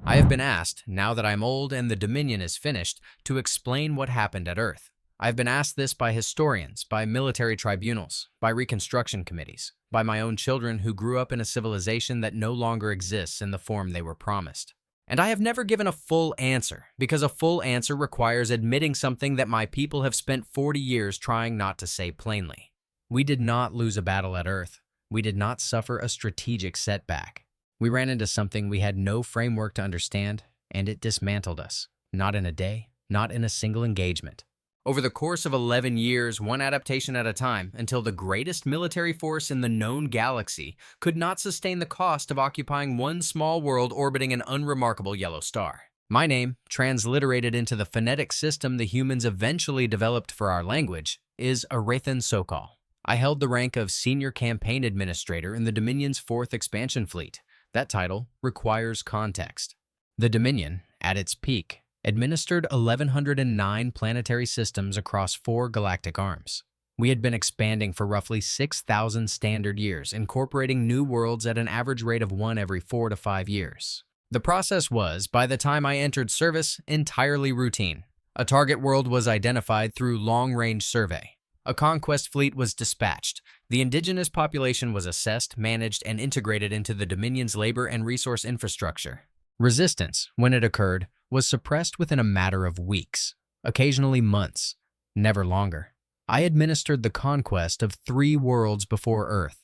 I have been asked, now that I'm old and the Dominion is finished, to explain what happened at Earth. I have been asked this by historians, by military tribunals, by reconstruction committees, by my own children who grew up in a civilization that no longer exists in the form they were promised. And I have never given a full answer, because a full answer requires admitting something that my people have spent 40 years trying not to say plainly. We did not lose a battle at Earth. We did not suffer a strategic setback. We ran into something we had no framework to understand, and it dismantled us. Not in a day, not in a single engagement. Over the course of 11 years, one adaptation at a time, until the greatest military force in the known galaxy could not sustain the cost of occupying one small world orbiting an unremarkable yellow star. My name, transliterated into the phonetic system the humans eventually developed for our language, is Arathan Sokal. I held the rank of Senior Campaign Administrator in the Dominion's 4th Expansion Fleet. That title requires context. The Dominion, at its peak, administered 1,109 planetary systems across 4 galactic arms. We had been expanding for roughly 6,000 standard years, incorporating new worlds at an average rate of 1 every 4 to 5 years. The process was, by the time I entered service, entirely routine. A target world was identified through long-range survey. A conquest fleet was dispatched. The indigenous population was assessed, managed, and integrated into the Dominion's labor and resource infrastructure. Resistance, when it occurred, was suppressed within a matter of weeks, occasionally months, never longer. I administered the conquest of 3 worlds before Earth.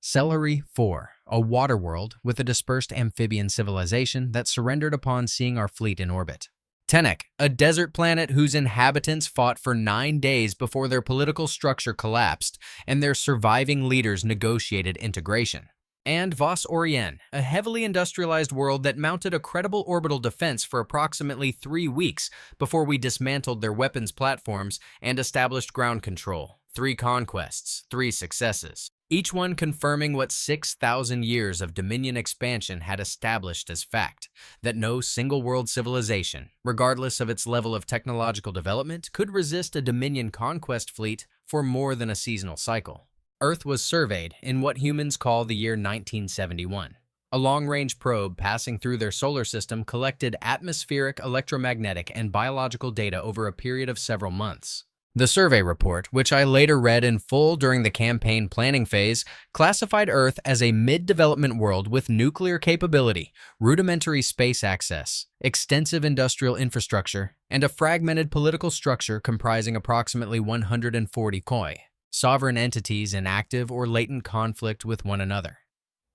Celery 4, a water world with a dispersed amphibian civilization that surrendered upon seeing our fleet in orbit. Tenek, a desert planet whose inhabitants fought for 9 days before their political structure collapsed and their surviving leaders negotiated integration. And Vos Orien, a heavily industrialized world that mounted a credible orbital defense for approximately 3 weeks before we dismantled their weapons platforms and established ground control. 3 conquests, 3 successes, each one confirming what 6,000 years of Dominion expansion had established as fact, that no single world civilization, regardless of its level of technological development, could resist a Dominion conquest fleet for more than a seasonal cycle. Earth was surveyed in what humans call the year 1971. A long-range probe passing through their solar system collected atmospheric, electromagnetic, and biological data over a period of several months. The survey report, which I later read in full during the campaign planning phase, classified Earth as a mid-development world with nuclear capability, rudimentary space access, extensive industrial infrastructure, and a fragmented political structure comprising approximately 140 koi. Sovereign entities in active or latent conflict with one another.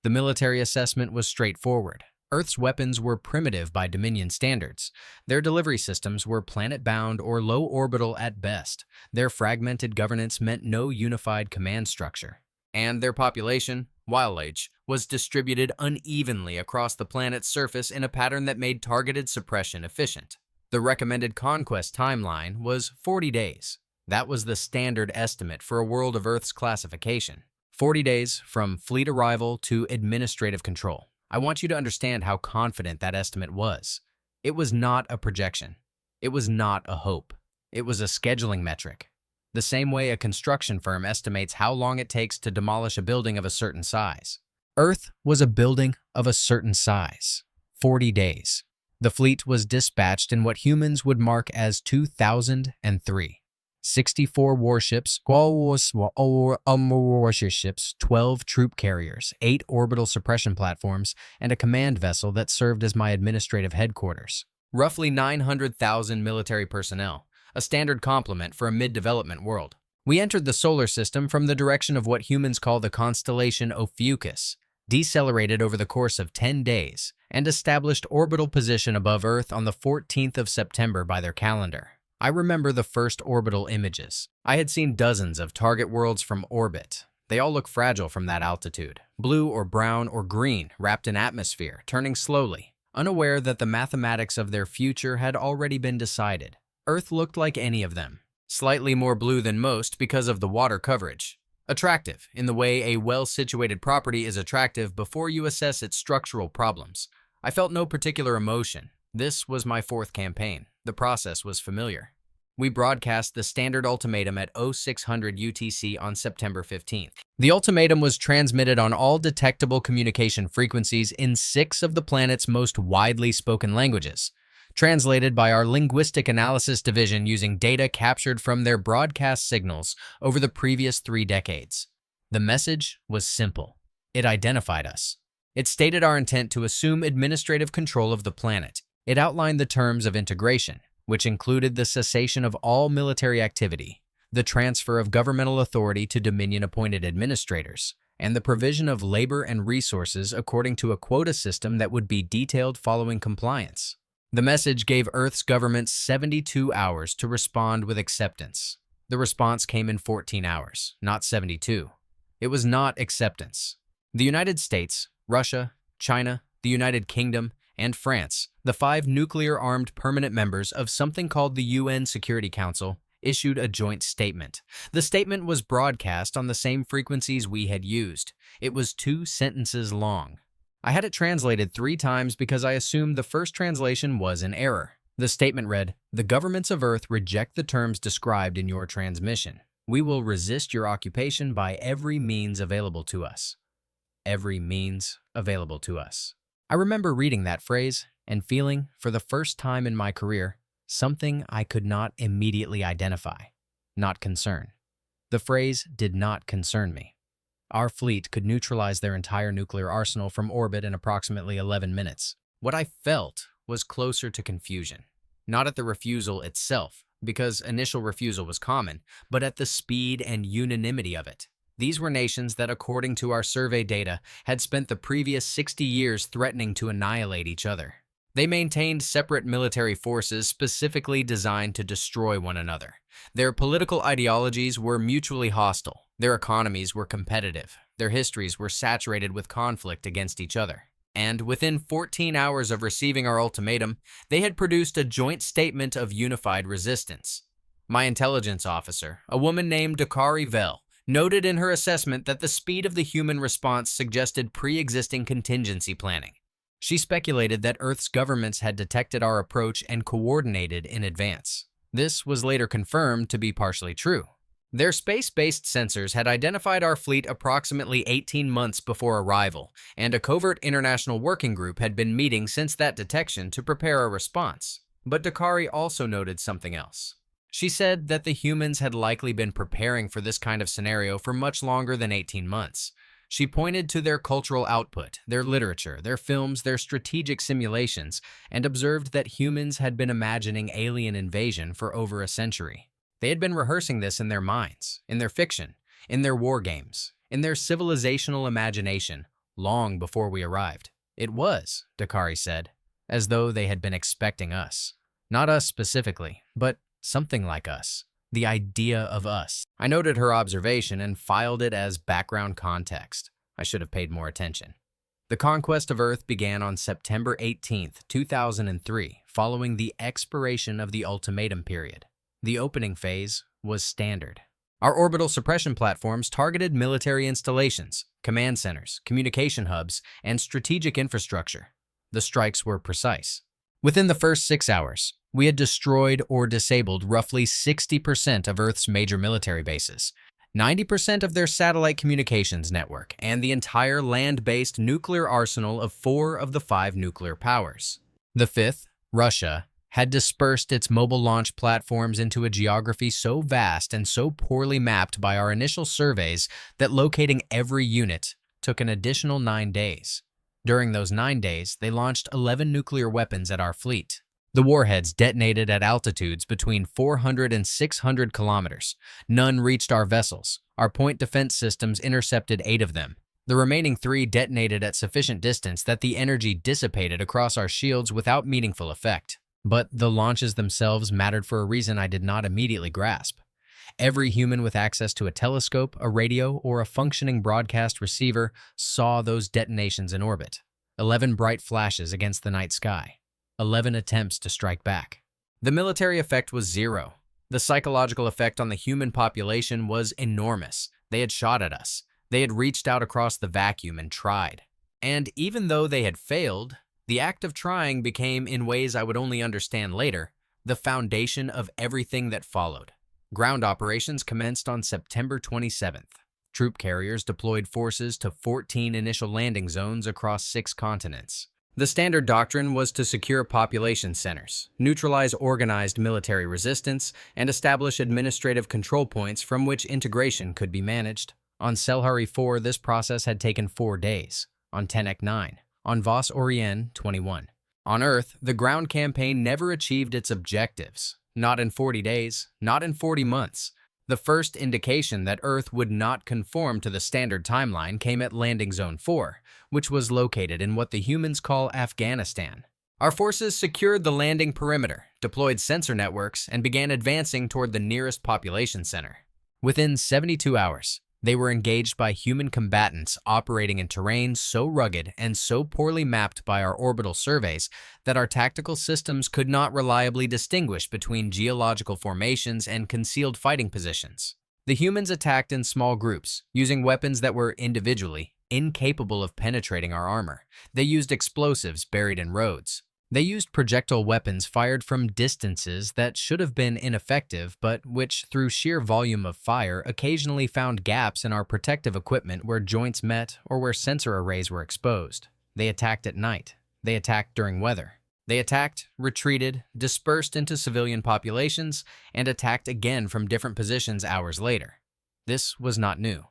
The military assessment was straightforward. Earth's weapons were primitive by Dominion standards. Their delivery systems were planet-bound or low-orbital at best. Their fragmented governance meant no unified command structure. And their population, while age, was distributed unevenly across the planet's surface in a pattern that made targeted suppression efficient. The recommended conquest timeline was 40 days. That was the standard estimate for a world of Earth's classification. 40 days from fleet arrival to administrative control. I want you to understand how confident that estimate was. It was not a projection. It was not a hope. It was a scheduling metric. The same way a construction firm estimates how long it takes to demolish a building of a certain size. Earth was a building of a certain size. 40 days. The fleet was dispatched in what humans would mark as 2003. 64 warships, 12 troop carriers, 8 orbital suppression platforms, and a command vessel that served as my administrative headquarters. Roughly 900,000 military personnel, a standard complement for a mid-development world. We entered the solar system from the direction of what humans call the constellation Ophiuchus, decelerated over the course of 10 days, and established orbital position above Earth on the 14th of September by their calendar. I remember the first orbital images. I had seen dozens of target worlds from orbit. They all look fragile from that altitude. Blue or brown or green, wrapped in atmosphere, turning slowly, unaware that the mathematics of their future had already been decided. Earth looked like any of them. Slightly more blue than most because of the water coverage. Attractive, in the way a well-situated property is attractive before you assess its structural problems. I felt no particular emotion. This was my 4th campaign. The process was familiar. We broadcast the standard ultimatum at 0600 UTC on September 15th. The ultimatum was transmitted on all detectable communication frequencies in 6 of the planet's most widely spoken languages, translated by our linguistic analysis division using data captured from their broadcast signals over the previous 3 decades. The message was simple. It identified us. It stated our intent to assume administrative control of the planet. It outlined the terms of integration, which included the cessation of all military activity, the transfer of governmental authority to Dominion-appointed administrators, and the provision of labor and resources according to a quota system that would be detailed following compliance. The message gave Earth's government 72 hours to respond with acceptance. The response came in 14 hours, not 72. It was not acceptance. The United States, Russia, China, the United Kingdom, and France, the 5 nuclear-armed permanent members of something called the UN Security Council, issued a joint statement. The statement was broadcast on the same frequencies we had used. It was 2 sentences long. I had it translated 3 times because I assumed the first translation was in error. The statement read, "The governments of Earth reject the terms described in your transmission. We will resist your occupation by every means available to us." Every means available to us. I remember reading that phrase and feeling, for the first time in my career, something I could not immediately identify. Not concern. The phrase did not concern me. Our fleet could neutralize their entire nuclear arsenal from orbit in approximately 11 minutes. What I felt was closer to confusion. Not at the refusal itself, because initial refusal was common, but at the speed and unanimity of it. These were nations that, according to our survey data, had spent the previous 60 years threatening to annihilate each other. They maintained separate military forces specifically designed to destroy one another. Their political ideologies were mutually hostile. Their economies were competitive. Their histories were saturated with conflict against each other. And within 14 hours of receiving our ultimatum, they had produced a joint statement of unified resistance. My intelligence officer, a woman named Dakari Vell, noted in her assessment that the speed of the human response suggested pre-existing contingency planning. She speculated that Earth's governments had detected our approach and coordinated in advance. This was later confirmed to be partially true. Their space-based sensors had identified our fleet approximately 18 months before arrival, and a covert international working group had been meeting since that detection to prepare a response. But Dakari also noted something else. She said that the humans had likely been preparing for this kind of scenario for much longer than 18 months. She pointed to their cultural output, their literature, their films, their strategic simulations, and observed that humans had been imagining alien invasion for over a century. They had been rehearsing this in their minds, in their fiction, in their war games, in their civilizational imagination, long before we arrived. It was, Dakari said, as though they had been expecting us. Not us specifically, but something like us. The idea of us. I noted her observation and filed it as background context. I should have paid more attention. The conquest of Earth began on September 18, 2003, following the expiration of the ultimatum period. The opening phase was standard. Our orbital suppression platforms targeted military installations, command centers, communication hubs, and strategic infrastructure. The strikes were precise. Within the first 6 hours, we had destroyed or disabled roughly 60% of Earth's major military bases, 90% of their satellite communications network, and the entire land-based nuclear arsenal of 4 of the 5 nuclear powers. The fifth, Russia, had dispersed its mobile launch platforms into a geography so vast and so poorly mapped by our initial surveys that locating every unit took an additional 9 days. During those 9 days, they launched 11 nuclear weapons at our fleet. The warheads detonated at altitudes between 400 and 600 kilometers. None reached our vessels. Our point defense systems intercepted 8 of them. The remaining 3 detonated at sufficient distance that the energy dissipated across our shields without meaningful effect. But the launches themselves mattered for a reason I did not immediately grasp. Every human with access to a telescope, a radio, or a functioning broadcast receiver saw those detonations in orbit. 11 bright flashes against the night sky. 11 attempts to strike back. The military effect was 0. The psychological effect on the human population was enormous. They had shot at us. They had reached out across the vacuum and tried. And even though they had failed, the act of trying became, in ways I would only understand later, the foundation of everything that followed. Ground operations commenced on September 27th. Troop carriers deployed forces to 14 initial landing zones across 6 continents. The standard doctrine was to secure population centers, neutralize organized military resistance, and establish administrative control points from which integration could be managed. On Selhari 4, this process had taken 4 days. On Tenek 9. On Vos Orient 21. On Earth, the ground campaign never achieved its objectives. Not in 40 days, not in 40 months. The first indication that Earth would not conform to the standard timeline came at Landing Zone 4, which was located in what the humans call Afghanistan. Our forces secured the landing perimeter, deployed sensor networks, and began advancing toward the nearest population center. Within 72 hours, they were engaged by human combatants operating in terrain so rugged and so poorly mapped by our orbital surveys that our tactical systems could not reliably distinguish between geological formations and concealed fighting positions. The humans attacked in small groups, using weapons that were individually incapable of penetrating our armor. They used explosives buried in roads. They used projectile weapons fired from distances that should have been ineffective, but which, through sheer volume of fire, occasionally found gaps in our protective equipment where joints met or where sensor arrays were exposed. They attacked at night. They attacked during weather. They attacked, retreated, dispersed into civilian populations, and attacked again from different positions hours later. This was not new.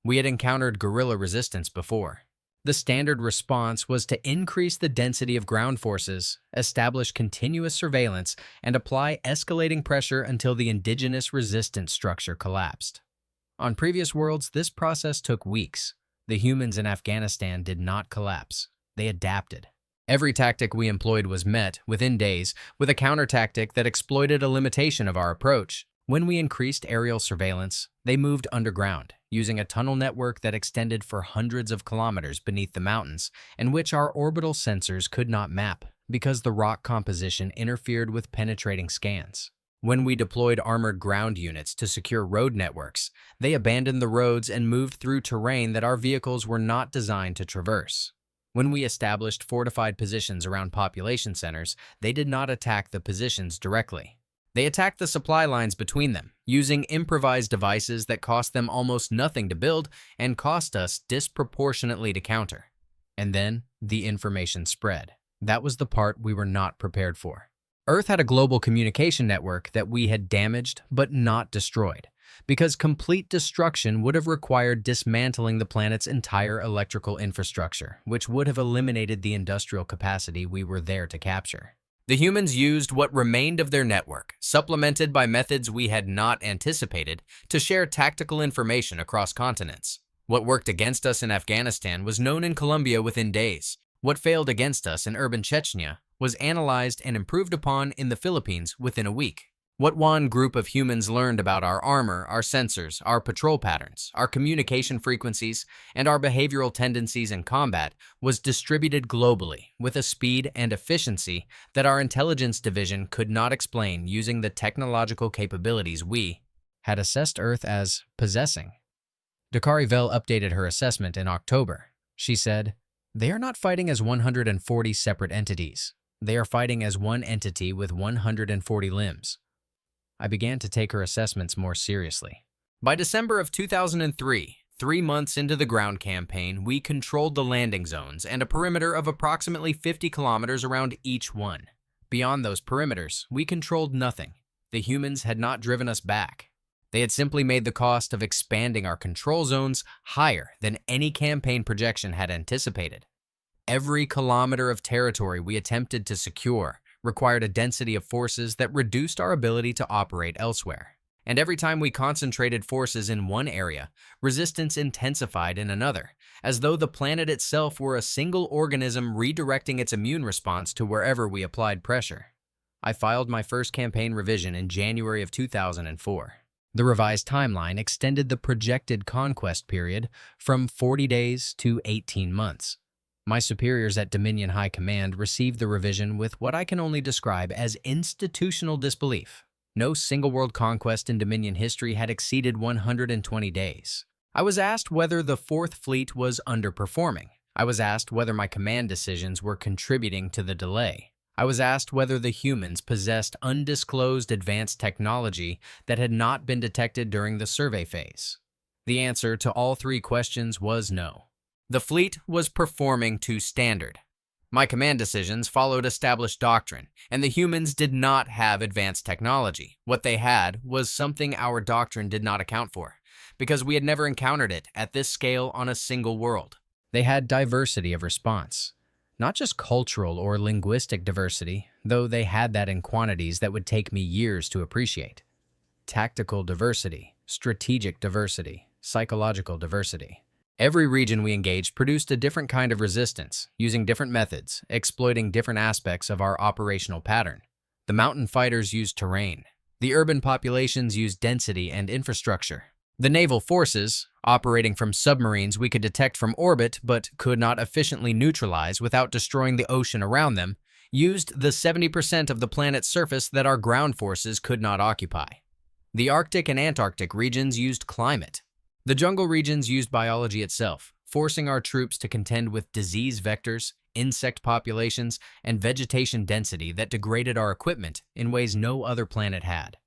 We had encountered guerrilla resistance before. The standard response was to increase the density of ground forces, establish continuous surveillance, and apply escalating pressure until the indigenous resistance structure collapsed. On previous worlds, this process took weeks. The humans in Afghanistan did not collapse. They adapted. Every tactic we employed was met, within days, with a counter-tactic that exploited a limitation of our approach. When we increased aerial surveillance, they moved underground, using a tunnel network that extended for hundreds of kilometers beneath the mountains, and which our orbital sensors could not map because the rock composition interfered with penetrating scans. When we deployed armored ground units to secure road networks, they abandoned the roads and moved through terrain that our vehicles were not designed to traverse. When we established fortified positions around population centers, they did not attack the positions directly. They attacked the supply lines between them, using improvised devices that cost them almost nothing to build and cost us disproportionately to counter. And then, the information spread. That was the part we were not prepared for. Earth had a global communication network that we had damaged but not destroyed, because complete destruction would have required dismantling the planet's entire electrical infrastructure, which would have eliminated the industrial capacity we were there to capture. The humans used what remained of their network, supplemented by methods we had not anticipated, to share tactical information across continents. What worked against us in Afghanistan was known in Colombia within days. What failed against us in urban Chechnya was analyzed and improved upon in the Philippines within a week. What one group of humans learned about our armor, our sensors, our patrol patterns, our communication frequencies, and our behavioral tendencies in combat was distributed globally with a speed and efficiency that our intelligence division could not explain using the technological capabilities we had assessed Earth as possessing. Dakari Vel updated her assessment in October. She said, "They are not fighting as 140 separate entities. They are fighting as one entity with 140 limbs." I began to take her assessments more seriously. By December of 2003, 3 months into the ground campaign, we controlled the landing zones and a perimeter of approximately 50 kilometers around each one. Beyond those perimeters, we controlled nothing. The humans had not driven us back. They had simply made the cost of expanding our control zones higher than any campaign projection had anticipated. Every kilometer of territory we attempted to secure required a density of forces that reduced our ability to operate elsewhere. And every time we concentrated forces in one area, resistance intensified in another, as though the planet itself were a single organism redirecting its immune response to wherever we applied pressure. I filed my first campaign revision in January of 2004. The revised timeline extended the projected conquest period from 40 days to 18 months. My superiors at Dominion High Command received the revision with what I can only describe as institutional disbelief. No single world conquest in Dominion history had exceeded 120 days. I was asked whether the Fourth Fleet was underperforming. I was asked whether my command decisions were contributing to the delay. I was asked whether the humans possessed undisclosed advanced technology that had not been detected during the survey phase. The answer to all three questions was no. The fleet was performing to standard. My command decisions followed established doctrine, and the humans did not have advanced technology. What they had was something our doctrine did not account for, because we had never encountered it at this scale on a single world. They had diversity of response. Not just cultural or linguistic diversity, though they had that in quantities that would take me years to appreciate. Tactical diversity, strategic diversity, psychological diversity. Every region we engaged produced a different kind of resistance, using different methods, exploiting different aspects of our operational pattern. The mountain fighters used terrain. The urban populations used density and infrastructure. The naval forces, operating from submarines we could detect from orbit but could not efficiently neutralize without destroying the ocean around them, used the 70% of the planet's surface that our ground forces could not occupy. The Arctic and Antarctic regions used climate. The jungle regions used biology itself, forcing our troops to contend with disease vectors, insect populations, and vegetation density that degraded our equipment in ways no other planet had.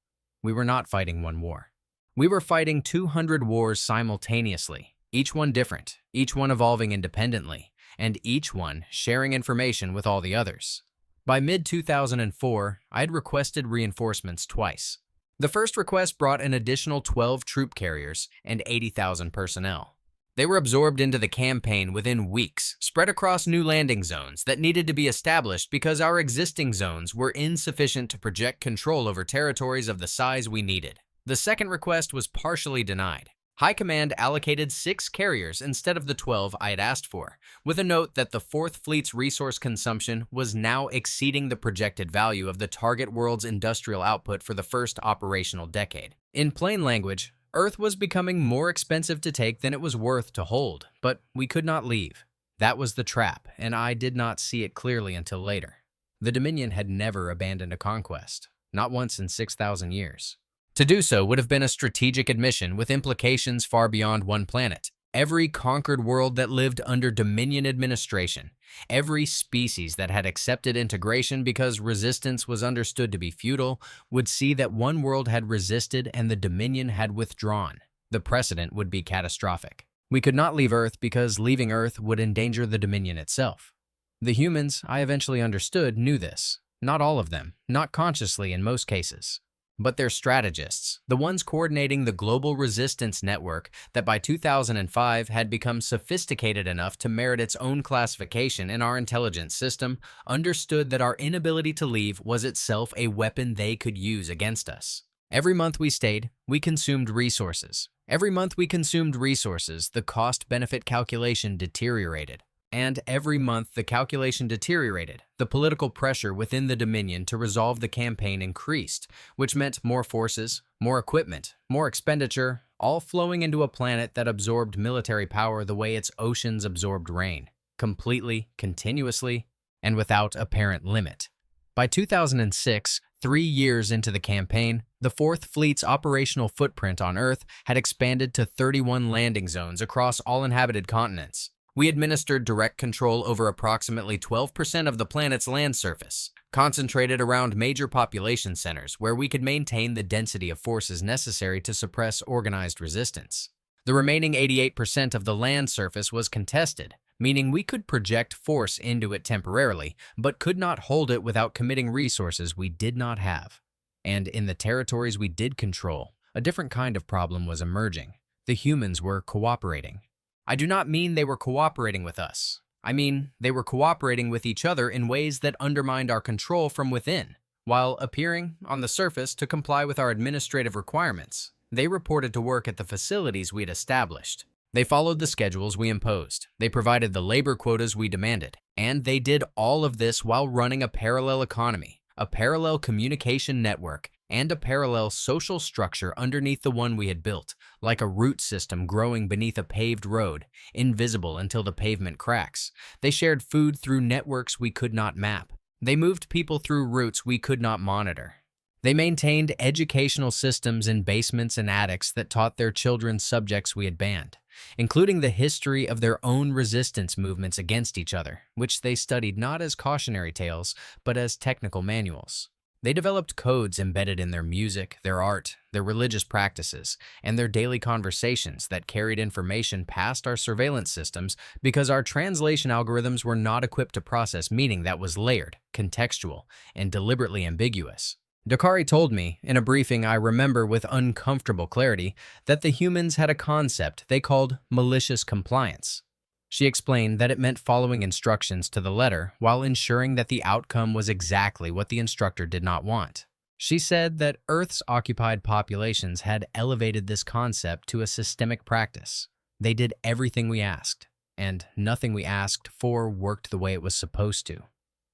We were not fighting one war. We were fighting 200 wars simultaneously, each one different, each one evolving independently, and each one sharing information with all the others. By mid-2004, I had requested reinforcements twice. The first request brought an additional 12 troop carriers and 80,000 personnel. They were absorbed into the campaign within weeks, spread across new landing zones that needed to be established because our existing zones were insufficient to project control over territories of the size we needed. The second request was partially denied. High Command allocated 6 carriers instead of the 12 I had asked for, with a note that the 4th Fleet's resource consumption was now exceeding the projected value of the target world's industrial output for the first operational decade. In plain language, Earth was becoming more expensive to take than it was worth to hold, but we could not leave. That was the trap, and I did not see it clearly until later. The Dominion had never abandoned a conquest, not once in 6,000 years. To do so would have been a strategic admission with implications far beyond one planet. Every conquered world that lived under Dominion administration, every species that had accepted integration because resistance was understood to be futile, would see that one world had resisted and the Dominion had withdrawn. The precedent would be catastrophic. We could not leave Earth because leaving Earth would endanger the Dominion itself. The humans, I eventually understood, knew this. Not all of them, not consciously in most cases. But their strategists, the ones coordinating the global resistance network that by 2005 had become sophisticated enough to merit its own classification in our intelligence system, understood that our inability to leave was itself a weapon they could use against us. Every month we stayed, we consumed resources. Every month we consumed resources, the cost-benefit calculation deteriorated. And every month the calculation deteriorated. The political pressure within the Dominion to resolve the campaign increased, which meant more forces, more equipment, more expenditure, all flowing into a planet that absorbed military power the way its oceans absorbed rain, completely, continuously, and without apparent limit. By 2006, 3 years into the campaign, the 4th Fleet's operational footprint on Earth had expanded to 31 landing zones across all inhabited continents. We administered direct control over approximately 12% of the planet's land surface, concentrated around major population centers where we could maintain the density of forces necessary to suppress organized resistance. The remaining 88% of the land surface was contested, meaning we could project force into it temporarily, but could not hold it without committing resources we did not have. And in the territories we did control, a different kind of problem was emerging. The humans were cooperating. I do not mean they were cooperating with us. I mean they were cooperating with each other in ways that undermined our control from within. While appearing, on the surface, to comply with our administrative requirements, they reported to work at the facilities we had established. They followed the schedules we imposed. They provided the labor quotas we demanded. And they did all of this while running a parallel economy, a parallel communication network, and a parallel social structure underneath the one we had built, like a root system growing beneath a paved road, invisible until the pavement cracks. They shared food through networks we could not map. They moved people through routes we could not monitor. They maintained educational systems in basements and attics that taught their children subjects we had banned, including the history of their own resistance movements against each other, which they studied not as cautionary tales, but as technical manuals. They developed codes embedded in their music, their art, their religious practices, and their daily conversations that carried information past our surveillance systems because our translation algorithms were not equipped to process meaning that was layered, contextual, and deliberately ambiguous. Dakari told me, in a briefing I remember with uncomfortable clarity, that the humans had a concept they called malicious compliance. She explained that it meant following instructions to the letter while ensuring that the outcome was exactly what the instructor did not want. She said that Earth's occupied populations had elevated this concept to a systemic practice. They did everything we asked, and nothing we asked for worked the way it was supposed to.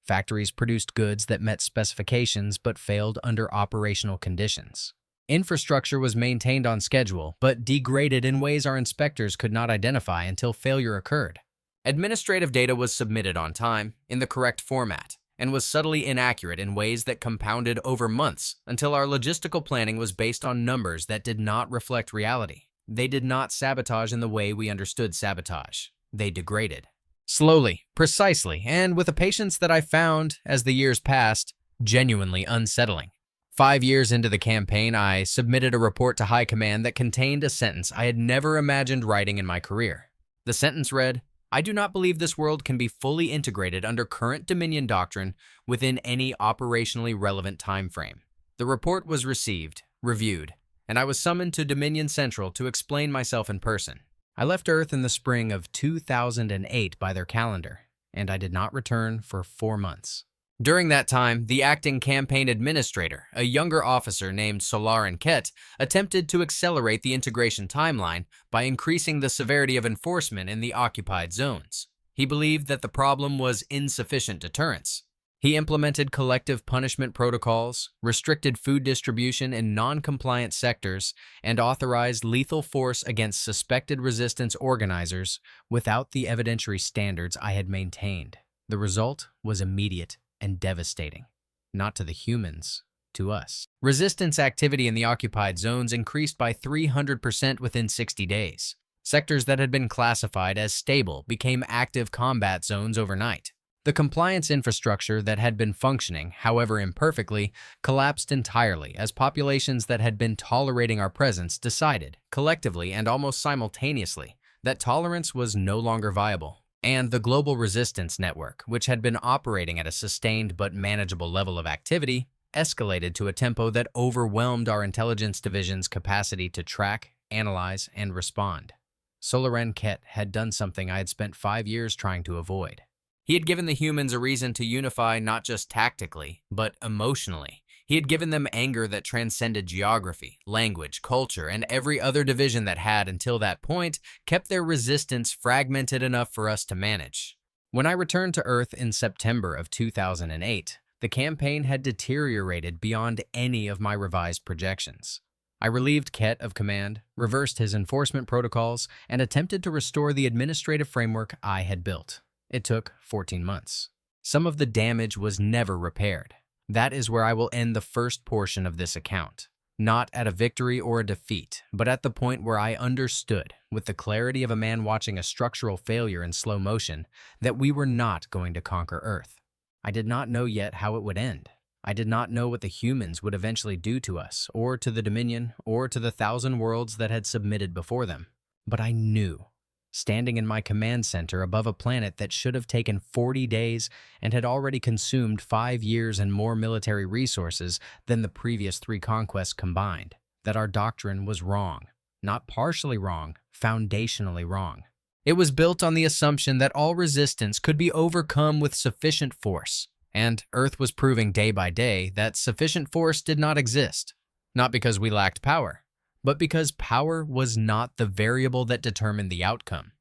Factories produced goods that met specifications but failed under operational conditions. Infrastructure was maintained on schedule, but degraded in ways our inspectors could not identify until failure occurred. Administrative data was submitted on time, in the correct format, and was subtly inaccurate in ways that compounded over months until our logistical planning was based on numbers that did not reflect reality. They did not sabotage in the way we understood sabotage. They degraded. Slowly, precisely, and with a patience that I found, as the years passed, genuinely unsettling. 5 years into the campaign, I submitted a report to High Command that contained a sentence I had never imagined writing in my career. The sentence read, "I do not believe this world can be fully integrated under current Dominion doctrine within any operationally relevant time frame." The report was received, reviewed, and I was summoned to Dominion Central to explain myself in person. I left Earth in the spring of 2008 by their calendar, and I did not return for 4 months. During that time, the acting campaign administrator, a younger officer named Solarin Ket, attempted to accelerate the integration timeline by increasing the severity of enforcement in the occupied zones. He believed that the problem was insufficient deterrence. He implemented collective punishment protocols, restricted food distribution in non-compliant sectors, and authorized lethal force against suspected resistance organizers without the evidentiary standards I had maintained. The result was immediate and devastating, not to the humans, to us. Resistance activity in the occupied zones increased by 300% within 60 days. Sectors that had been classified as stable became active combat zones overnight. The compliance infrastructure that had been functioning, however imperfectly, collapsed entirely as populations that had been tolerating our presence decided, collectively and almost simultaneously, that tolerance was no longer viable. And the Global Resistance Network, which had been operating at a sustained but manageable level of activity, escalated to a tempo that overwhelmed our intelligence division's capacity to track, analyze, and respond. Solarin Ket had done something I had spent 5 years trying to avoid. He had given the humans a reason to unify not just tactically, but emotionally. He had given them anger that transcended geography, language, culture, and every other division that had, until that point, kept their resistance fragmented enough for us to manage. When I returned to Earth in September of 2008, the campaign had deteriorated beyond any of my revised projections. I relieved Ket of command, reversed his enforcement protocols, and attempted to restore the administrative framework I had built. It took 14 months. Some of the damage was never repaired. That is where I will end the first portion of this account. Not at a victory or a defeat, but at the point where I understood, with the clarity of a man watching a structural failure in slow motion, that we were not going to conquer Earth. I did not know yet how it would end. I did not know what the humans would eventually do to us, or to the Dominion, or to the 1,000 worlds that had submitted before them. But I knew. Standing in my command center above a planet that should have taken 40 days and had already consumed 5 years and more military resources than the previous 3 conquests combined, that our doctrine was wrong. Not partially wrong, foundationally wrong. It was built on the assumption that all resistance could be overcome with sufficient force, and Earth was proving day by day that sufficient force did not exist. Not because we lacked power, but because power was not the variable that determined the outcome.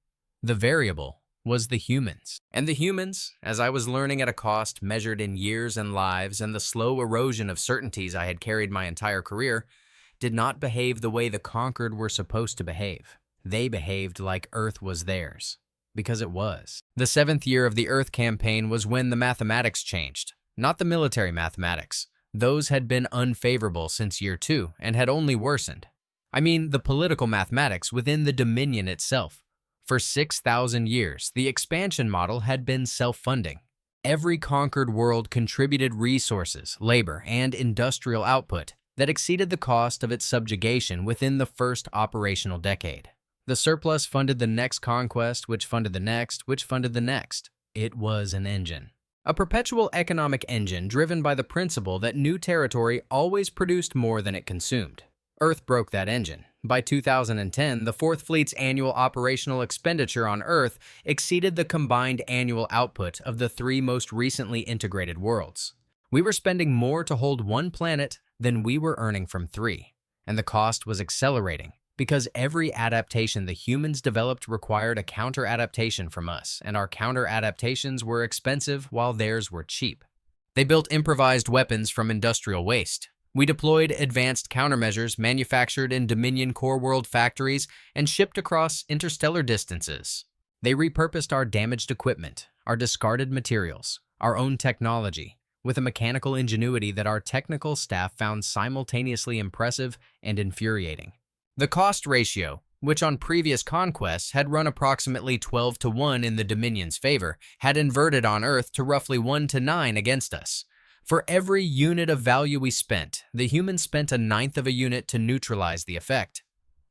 The variable was the humans. And the humans, as I was learning at a cost measured in years and lives and the slow erosion of certainties I had carried my entire career, did not behave the way the conquered were supposed to behave. They behaved like Earth was theirs. Because it was. The 7th year of the Earth campaign was when the mathematics changed. Not the military mathematics, Those had been unfavorable since year 2 and had only worsened. I mean, the political mathematics within the Dominion itself. For 6,000 years, the expansion model had been self-funding. Every conquered world contributed resources, labor, and industrial output that exceeded the cost of its subjugation within the first operational decade. The surplus funded the next conquest, which funded the next, which funded the next. It was an engine. A perpetual economic engine driven by the principle that new territory always produced more than it consumed. Earth broke that engine. By 2010, the Fourth Fleet's annual operational expenditure on Earth exceeded the combined annual output of the 3 most recently integrated worlds. We were spending more to hold 1 planet than we were earning from 3, and the cost was accelerating because every adaptation the humans developed required a counter-adaptation from us, and our counter-adaptations were expensive while theirs were cheap. They built improvised weapons from industrial waste. We deployed advanced countermeasures manufactured in Dominion core world factories and shipped across interstellar distances. They repurposed our damaged equipment, our discarded materials, our own technology, with a mechanical ingenuity that our technical staff found simultaneously impressive and infuriating. The cost ratio, which on previous conquests had run approximately 12 to 1 in the Dominion's favor, had inverted on Earth to roughly 1 to 9 against us. For every unit of value we spent, the humans spent 1/9 of a unit to neutralize the effect.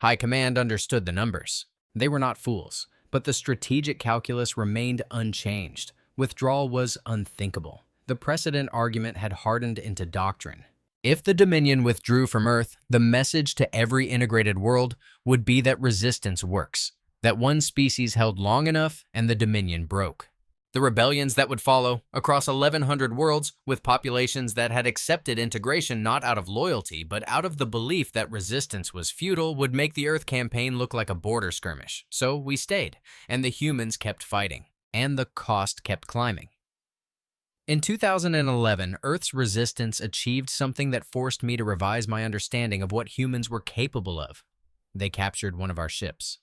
High Command understood the numbers. They were not fools, but the strategic calculus remained unchanged. Withdrawal was unthinkable. The precedent argument had hardened into doctrine. If the Dominion withdrew from Earth, the message to every integrated world would be that resistance works, that one species held long enough and the Dominion broke. The rebellions that would follow, across 1,100 worlds, with populations that had accepted integration not out of loyalty, but out of the belief that resistance was futile, would make the Earth campaign look like a border skirmish. So we stayed, and the humans kept fighting, and the cost kept climbing. In 2011, Earth's resistance achieved something that forced me to revise my understanding of what humans were capable of. They captured one of our ships.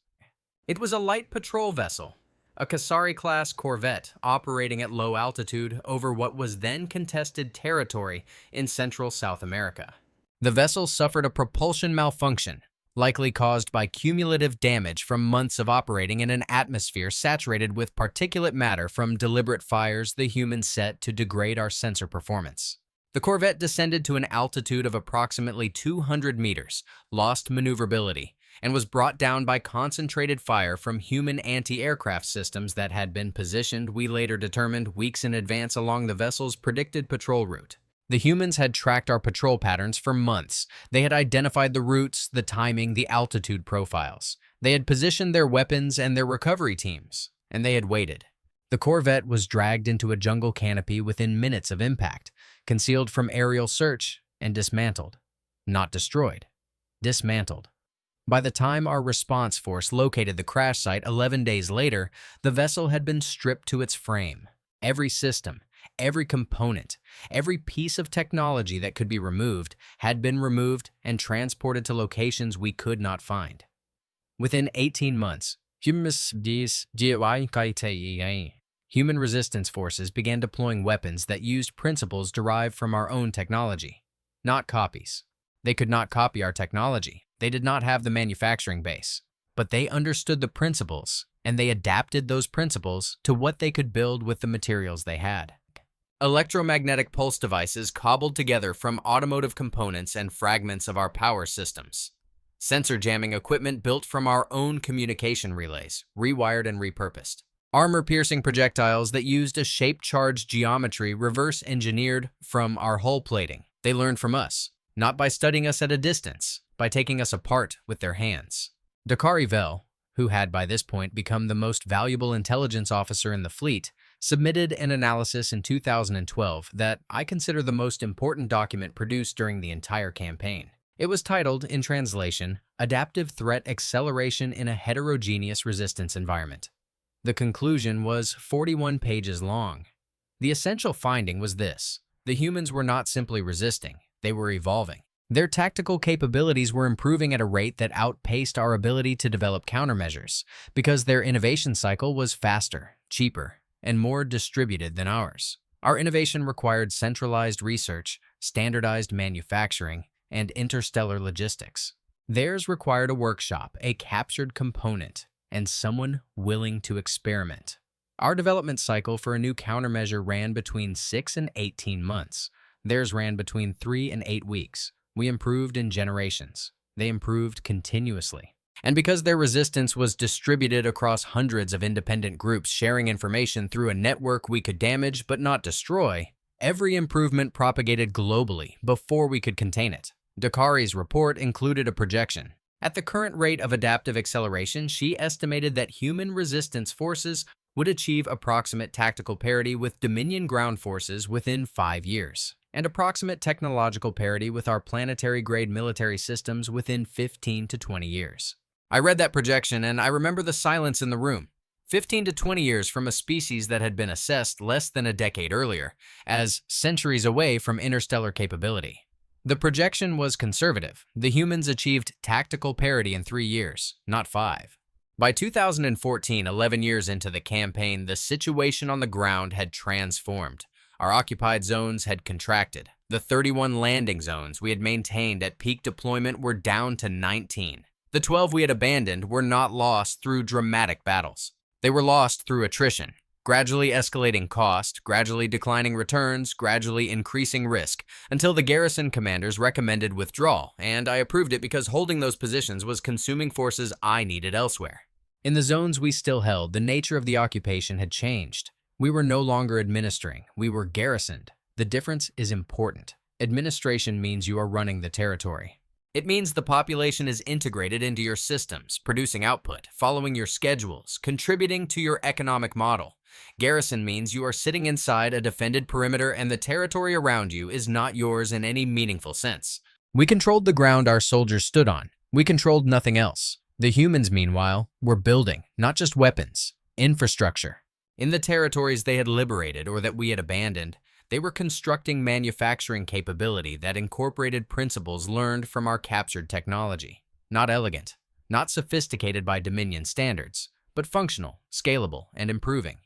It was a light patrol vessel, a Kasari-class corvette operating at low altitude over what was then contested territory in central South America. The vessel suffered a propulsion malfunction, likely caused by cumulative damage from months of operating in an atmosphere saturated with particulate matter from deliberate fires the humans set to degrade our sensor performance. The corvette descended to an altitude of approximately 200 meters, lost maneuverability, and was brought down by concentrated fire from human anti-aircraft systems that had been positioned, we later determined, weeks in advance along the vessel's predicted patrol route. The humans had tracked our patrol patterns for months. They had identified the routes, the timing, the altitude profiles. They had positioned their weapons and their recovery teams, and they had waited. The corvette was dragged into a jungle canopy within minutes of impact, concealed from aerial search, and dismantled. Not destroyed. Dismantled. By the time our response force located the crash site 11 days later, the vessel had been stripped to its frame. Every system, every component, every piece of technology that could be removed had been removed and transported to locations we could not find. Within 18 months, human resistance forces began deploying weapons that used principles derived from our own technology, not copies. They could not copy our technology. They did not have the manufacturing base, but they understood the principles, and they adapted those principles to what they could build with the materials they had. Electromagnetic pulse devices cobbled together from automotive components and fragments of our power systems. Sensor jamming equipment built from our own communication relays, rewired and repurposed. Armor-piercing projectiles that used a shape-charged geometry reverse-engineered from our hull plating. They learned from us, not by studying us at a distance, by taking us apart with their hands. Dakari Vel, who had by this point become the most valuable intelligence officer in the fleet, submitted an analysis in 2012 that I consider the most important document produced during the entire campaign. It was titled, in translation, Adaptive Threat Acceleration in a Heterogeneous Resistance Environment. The conclusion was 41 pages long. The essential finding was this: the humans were not simply resisting, they were evolving. Their tactical capabilities were improving at a rate that outpaced our ability to develop countermeasures, because their innovation cycle was faster, cheaper, and more distributed than ours. Our innovation required centralized research, standardized manufacturing, and interstellar logistics. Theirs required a workshop, a captured component, and someone willing to experiment. Our development cycle for a new countermeasure ran between 6 and 18 months. Theirs ran between 3 and 8 weeks. We improved in generations. They improved continuously. And because their resistance was distributed across hundreds of independent groups sharing information through a network we could damage but not destroy, every improvement propagated globally before we could contain it. Dakari's report included a projection. At the current rate of adaptive acceleration, she estimated that human resistance forces would achieve approximate tactical parity with Dominion ground forces within 5 years, and approximate technological parity with our planetary-grade military systems within 15 to 20 years. I read that projection and I remember the silence in the room. 15 to 20 years from a species that had been assessed less than a decade earlier, as centuries away from interstellar capability. The projection was conservative. The humans achieved tactical parity in 3 years, not 5. By 2014, 11 years into the campaign, the situation on the ground had transformed. Our occupied zones had contracted. The 31 landing zones we had maintained at peak deployment were down to 19. The 12 we had abandoned were not lost through dramatic battles. They were lost through attrition, gradually escalating cost, gradually declining returns, gradually increasing risk, until the garrison commanders recommended withdrawal, and I approved it because holding those positions was consuming forces I needed elsewhere. In the zones we still held, the nature of the occupation had changed. We were no longer administering, we were garrisoned. The difference is important. Administration means you are running the territory. It means the population is integrated into your systems, producing output, following your schedules, contributing to your economic model. Garrison means you are sitting inside a defended perimeter and the territory around you is not yours in any meaningful sense. We controlled the ground our soldiers stood on. We controlled nothing else. The humans, meanwhile, were building, not just weapons, infrastructure. In the territories they had liberated or that we had abandoned, they were constructing manufacturing capability that incorporated principles learned from our captured technology. Not elegant, not sophisticated by Dominion standards, but functional, scalable, and improving.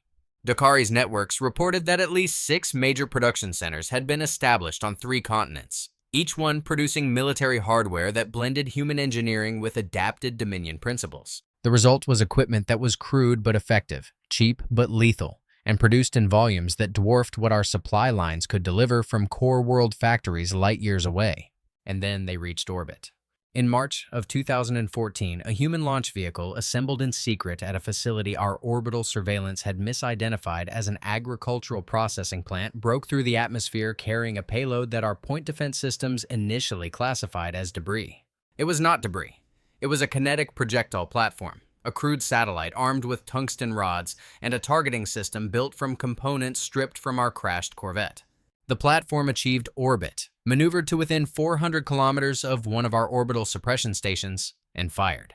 Dakari's networks reported that at least 6 major production centers had been established on 3 continents, each one producing military hardware that blended human engineering with adapted Dominion principles. The result was equipment that was crude but effective, cheap but lethal, and produced in volumes that dwarfed what our supply lines could deliver from core world factories light years away. And then they reached orbit. In March of 2014, a human launch vehicle assembled in secret at a facility our orbital surveillance had misidentified as an agricultural processing plant broke through the atmosphere carrying a payload that our point defense systems initially classified as debris. It was not debris. It was a kinetic projectile platform, a crude satellite armed with tungsten rods and a targeting system built from components stripped from our crashed Corvette. The platform achieved orbit, maneuvered to within 400 kilometers of one of our orbital suppression stations, and fired.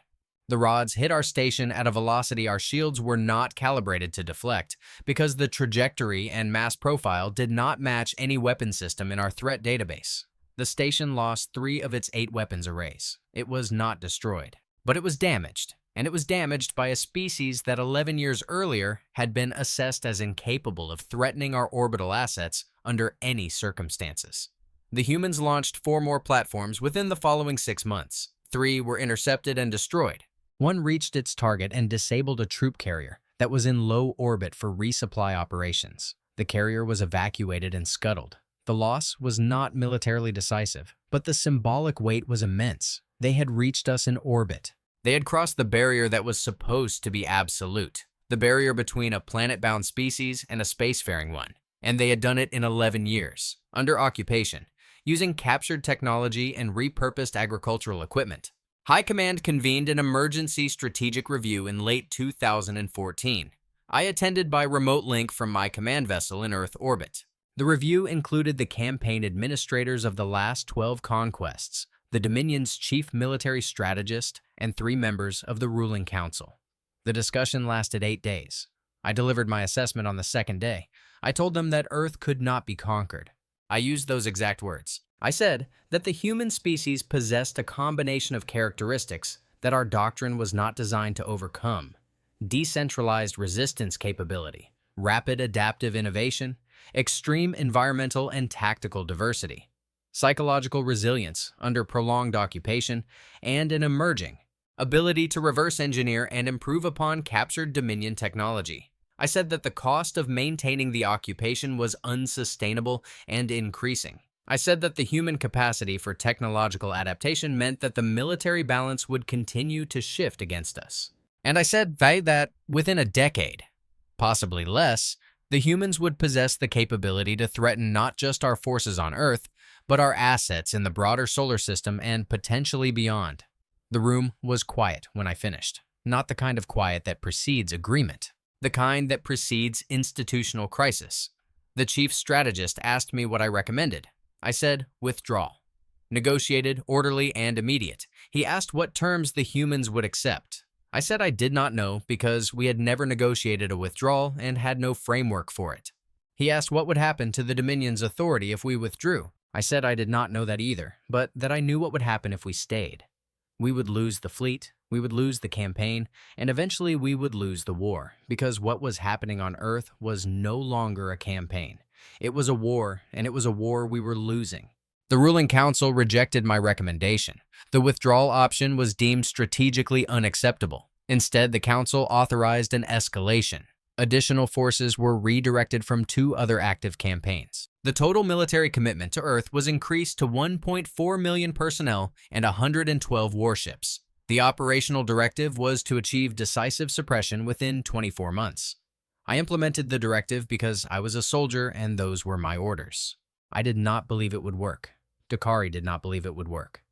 The rods hit our station at a velocity our shields were not calibrated to deflect because the trajectory and mass profile did not match any weapon system in our threat database. The station lost 3 of its 8 weapons arrays. It was not destroyed, but it was damaged. And it was damaged by a species that 11 years earlier had been assessed as incapable of threatening our orbital assets under any circumstances. The humans launched 4 more platforms within the following 6 months. 3 were intercepted and destroyed. 1 reached its target and disabled a troop carrier that was in low orbit for resupply operations. The carrier was evacuated and scuttled. The loss was not militarily decisive, but the symbolic weight was immense. They had reached us in orbit. They had crossed the barrier that was supposed to be absolute, the barrier between a planet-bound species and a spacefaring one, and they had done it in 11 years, under occupation, using captured technology and repurposed agricultural equipment. High Command convened an emergency strategic review in late 2014. I attended by remote link from my command vessel in Earth orbit. The review included the campaign administrators of the last 12 conquests, the Dominion's chief military strategist, and 3 members of the ruling council. The discussion lasted 8 days. I delivered my assessment on the 2nd day. I told them that Earth could not be conquered. I used those exact words. I said that the human species possessed a combination of characteristics that our doctrine was not designed to overcome: decentralized resistance capability, rapid adaptive innovation, extreme environmental and tactical diversity. psychological resilience under prolonged occupation, and an emerging ability to reverse engineer and improve upon captured Dominion technology. I said that the cost of maintaining the occupation was unsustainable and increasing. I said that the human capacity for technological adaptation meant that the military balance would continue to shift against us. And I said that within a decade, possibly less, the humans would possess the capability to threaten not just our forces on Earth, but our assets in the broader solar system and potentially beyond. The room was quiet when I finished, not the kind of quiet that precedes agreement, the kind that precedes institutional crisis. The chief strategist asked me what I recommended. I said, withdrawal. Negotiated, orderly, and immediate. He asked what terms the humans would accept. I said I did not know because we had never negotiated a withdrawal and had no framework for it. He asked what would happen to the Dominion's authority if we withdrew. I said I did not know that either, but that I knew what would happen if we stayed. We would lose the fleet, we would lose the campaign, and eventually we would lose the war, because what was happening on Earth was no longer a campaign. It was a war, and it was a war we were losing. The ruling council rejected my recommendation. The withdrawal option was deemed strategically unacceptable. Instead, the council authorized an escalation. Additional forces were redirected from 2 other active campaigns. The total military commitment to Earth was increased to 1.4 million personnel and 112 warships. The operational directive was to achieve decisive suppression within 24 months. I implemented the directive because I was a soldier and those were my orders. I did not believe it would work. Dakari did not believe it would work.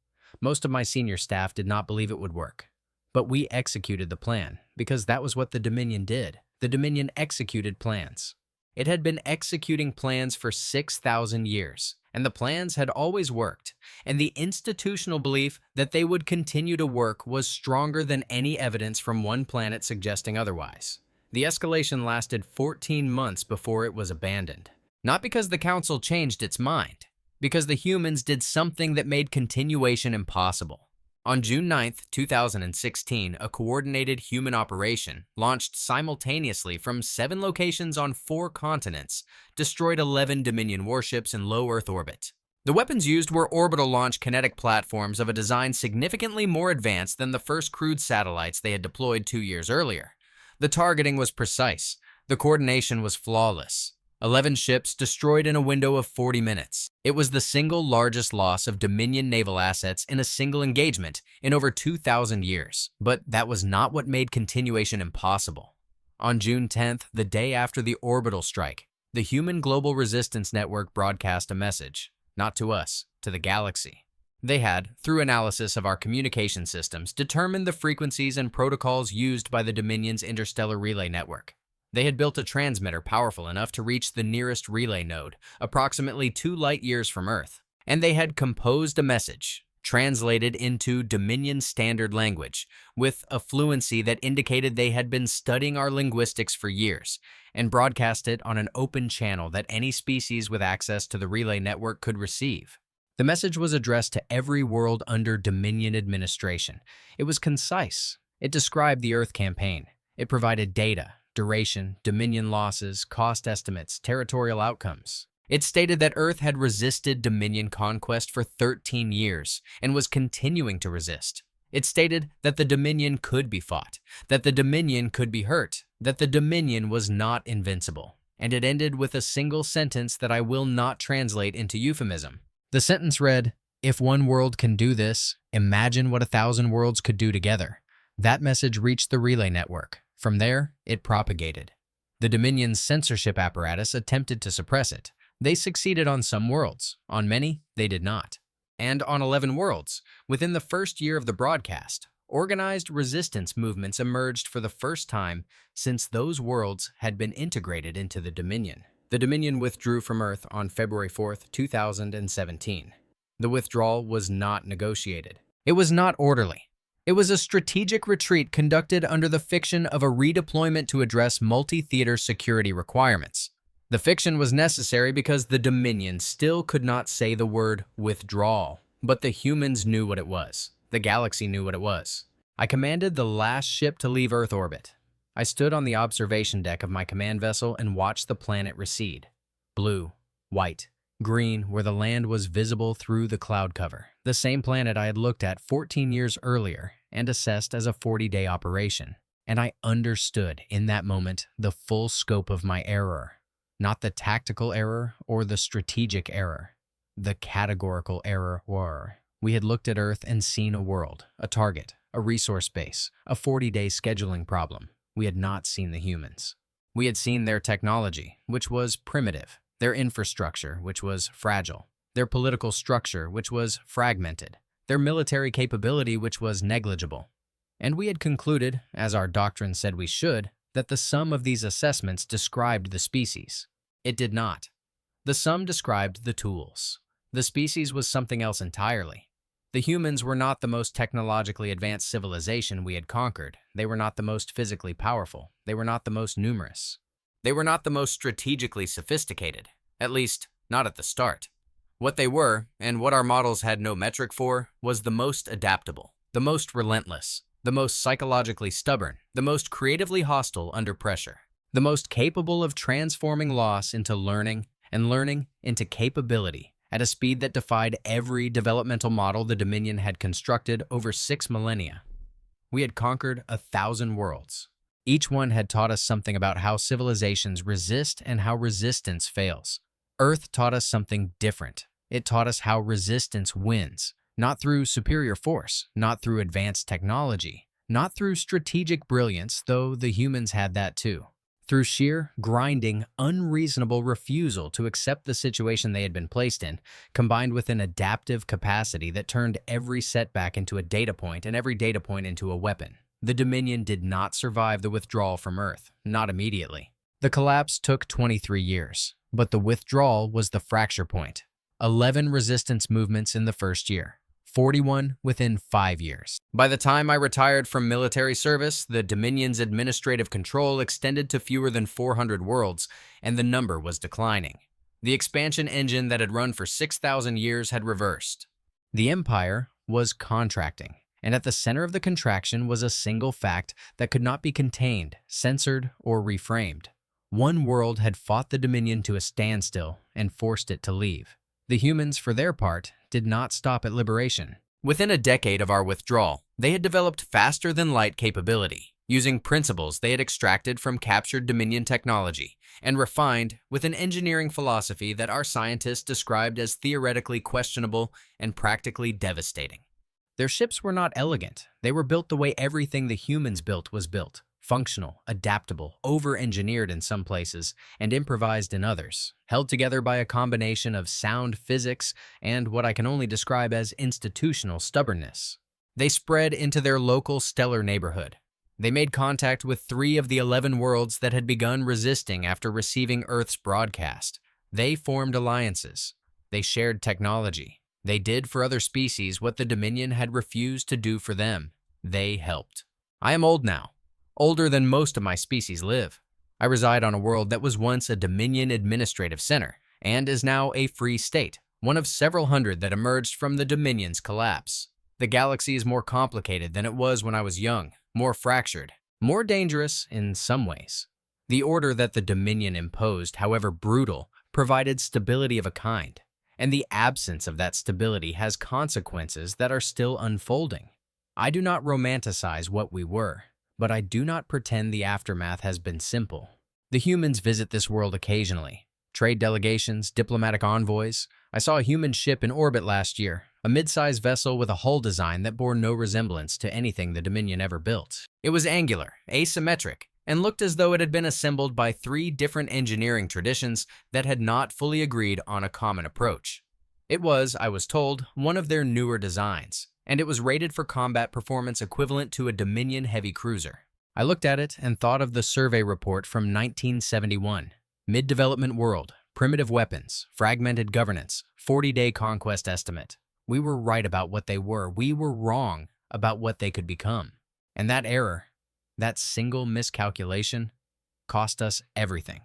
Most of my senior staff did not believe it would work. But we executed the plan because that was what the Dominion did. The Dominion executed plans. It had been executing plans for 6,000 years, and the plans had always worked, and the institutional belief that they would continue to work was stronger than any evidence from one planet suggesting otherwise. The escalation lasted 14 months before it was abandoned. Not because the Council changed its mind, because the humans did something that made continuation impossible. On June 9, 2016, a coordinated human operation, launched simultaneously from 7 locations on 4 continents, destroyed 11 Dominion warships in low Earth orbit. The weapons used were orbital launch kinetic platforms of a design significantly more advanced than the first crewed satellites they had deployed 2 years earlier. The targeting was precise. The coordination was flawless. 11 ships destroyed in a window of 40 minutes. It was the single largest loss of Dominion naval assets in a single engagement in over 2,000 years. But that was not what made continuation impossible. On June 10th, the day after the orbital strike, the Human Global Resistance Network broadcast a message, not to us, to the galaxy. They had, through analysis of our communication systems, determined the frequencies and protocols used by the Dominion's interstellar relay network. They had built a transmitter powerful enough to reach the nearest relay node, approximately 2 light-years from Earth. And they had composed a message, translated into Dominion Standard Language, with a fluency that indicated they had been studying our linguistics for years, and broadcast it on an open channel that any species with access to the relay network could receive. The message was addressed to every world under Dominion administration. It was concise. It described the Earth campaign. It provided data, duration, Dominion losses, cost estimates, territorial outcomes. It stated that Earth had resisted Dominion conquest for 13 years and was continuing to resist. It stated that the Dominion could be fought, that the Dominion could be hurt, that the Dominion was not invincible. And it ended with a single sentence that I will not translate into euphemism. The sentence read, "If one world can do this, imagine what 1,000 worlds could do together." That message reached the relay network. From there, it propagated. The Dominion's censorship apparatus attempted to suppress it. They succeeded on some worlds. On many, they did not. And on 11 worlds, within the first year of the broadcast, organized resistance movements emerged for the first time since those worlds had been integrated into the Dominion. The Dominion withdrew from Earth on February 4th, 2017. The withdrawal was not negotiated. It was not orderly. It was a strategic retreat conducted under the fiction of a redeployment to address multi-theater security requirements. The fiction was necessary because the Dominion still could not say the word withdrawal, but the humans knew what it was. The galaxy knew what it was. I commanded the last ship to leave Earth orbit. I stood on the observation deck of my command vessel and watched the planet recede. Blue, white, Green, where the land was visible through the cloud cover. The same planet I had looked at 14 years earlier and assessed as a 40-day operation. And I understood in that moment the full scope of my error. Not the tactical error or the strategic error. The categorical error were. We had looked at Earth and seen a world, a target, a resource base, a 40-day scheduling problem. We had not seen the humans. We had seen their technology, which was primitive, their infrastructure, which was fragile, their political structure, which was fragmented, their military capability, which was negligible. And we had concluded, as our doctrine said we should, that the sum of these assessments described the species. It did not. The sum described the tools. The species was something else entirely. The humans were not the most technologically advanced civilization we had conquered. They were not the most physically powerful. They were not the most numerous. They were not the most strategically sophisticated, at least not at the start. What they were, and what our models had no metric for, was the most adaptable, the most relentless, the most psychologically stubborn, the most creatively hostile under pressure, the most capable of transforming loss into learning and learning into capability at a speed that defied every developmental model the Dominion had constructed over 6 millennia. We had conquered 1,000 worlds. Each one had taught us something about how civilizations resist and how resistance fails. Earth taught us something different. It taught us how resistance wins, not through superior force, not through advanced technology, not through strategic brilliance, though the humans had that too. Through sheer, grinding, unreasonable refusal to accept the situation they had been placed in, combined with an adaptive capacity that turned every setback into a data point and every data point into a weapon. The Dominion did not survive the withdrawal from Earth, not immediately. The collapse took 23 years, but the withdrawal was the fracture point. 11 resistance movements in the first year. 41 within 5 years. By the time I retired from military service, the Dominion's administrative control extended to fewer than 400 worlds, and the number was declining. The expansion engine that had run for 6,000 years had reversed. The Empire was contracting, and at the center of the contraction was a single fact that could not be contained, censored, or reframed. One world had fought the Dominion to a standstill and forced it to leave. The humans, for their part, did not stop at liberation. Within a decade of our withdrawal, they had developed faster-than-light capability, using principles they had extracted from captured Dominion technology and refined with an engineering philosophy that our scientists described as theoretically questionable and practically devastating. Their ships were not elegant. They were built the way everything the humans built was built. Functional, adaptable, over-engineered in some places, and improvised in others, held together by a combination of sound physics and what I can only describe as institutional stubbornness. They spread into their local stellar neighborhood. They made contact with 3 of the 11 worlds that had begun resisting after receiving Earth's broadcast. They formed alliances. They shared technology. They did for other species what the Dominion had refused to do for them. They helped. I am old now. Older than most of my species live. I reside on a world that was once a Dominion administrative center and is now a free state, one of several hundred that emerged from the Dominion's collapse. The galaxy is more complicated than it was when I was young, more fractured, more dangerous in some ways. The order that the Dominion imposed, however brutal, provided stability of a kind, and the absence of that stability has consequences that are still unfolding. I do not romanticize what we were, but I do not pretend the aftermath has been simple. The humans visit this world occasionally. Trade delegations, diplomatic envoys. I saw a human ship in orbit last year, a mid-sized vessel with a hull design that bore no resemblance to anything the Dominion ever built. It was angular, asymmetric, and looked as though it had been assembled by 3 different engineering traditions that had not fully agreed on a common approach. It was, I was told, one of their newer designs, and it was rated for combat performance equivalent to a Dominion heavy cruiser. I looked at it and thought of the survey report from 1971. Mid-development world, primitive weapons, fragmented governance, 40-day conquest estimate. We were right about what they were. We were wrong about what they could become. And that error, that single miscalculation, cost us everything.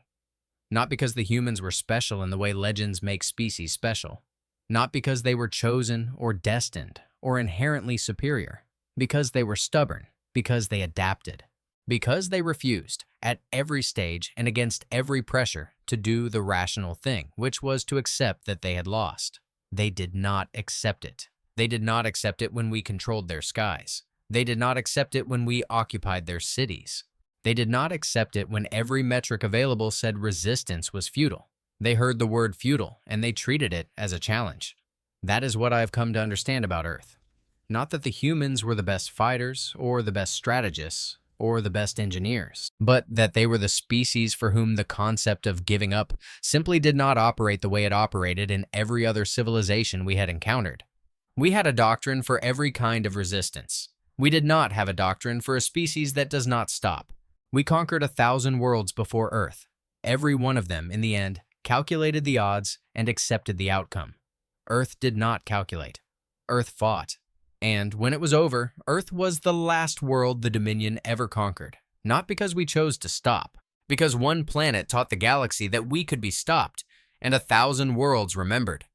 Not because the humans were special in the way legends make species special. Not because they were chosen or destined or inherently superior. Because they were stubborn. Because they adapted. Because they refused, at every stage and against every pressure, to do the rational thing, which was to accept that they had lost. They did not accept it. They did not accept it when we controlled their skies. They did not accept it when we occupied their cities. They did not accept it when every metric available said resistance was futile. They heard the word futile, and they treated it as a challenge. That is what I have come to understand about Earth. Not that the humans were the best fighters, or the best strategists, or the best engineers, but that they were the species for whom the concept of giving up simply did not operate the way it operated in every other civilization we had encountered. We had a doctrine for every kind of resistance. We did not have a doctrine for a species that does not stop. We conquered 1,000 worlds before Earth. Every one of them, in the end, calculated the odds and accepted the outcome. Earth did not calculate. Earth fought. And when it was over, Earth was the last world the Dominion ever conquered. Not because we chose to stop, because one planet taught the galaxy that we could be stopped, and 1,000 worlds remembered.